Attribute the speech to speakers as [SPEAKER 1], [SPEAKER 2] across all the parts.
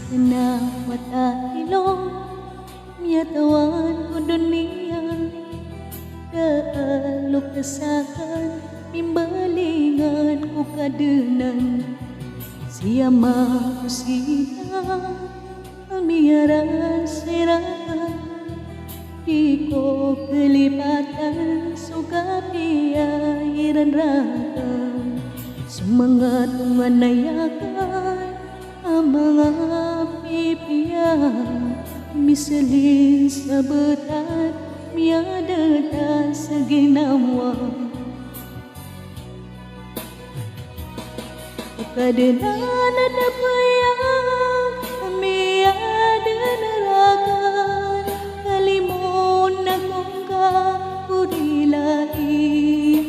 [SPEAKER 1] kena mata ilong miatawan ko dunia Daalok kesakan mimbalingan ko kadenan Siama ko siya miara serakan Di ko kelipatan suka piairan rakam Semangat menganayakan mga pipian Misalin sa betat miada ta sa ginawa Kadenan ada payang miada narakan Kalimon na kong ka urilai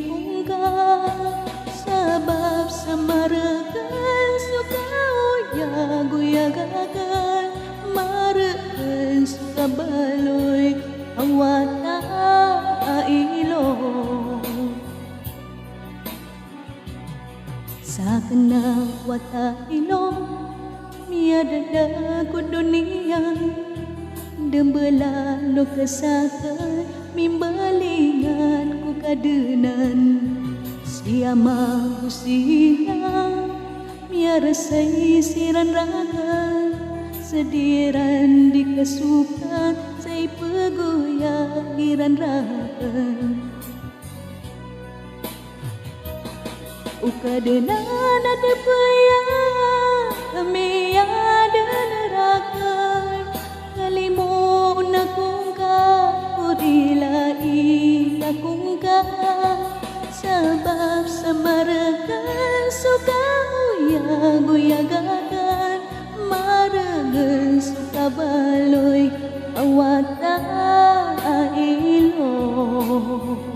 [SPEAKER 1] kong ka Sabab sa marakan suka uyag-uyagakan Marakan suka baloy awata ilong Sa kena wata ilong miada ko dunia Dembelalo kesakan mimbalingan ku kadenan Siama ku siang miara siran rakan Sediran di kesukaan say pegoyangiran rakan Ukadenan ada payang miada narakan Kalimon akong ka urilai akong ka Sabab sa marakan suka uyag-uyagakan Maragan suka baloy awata ilong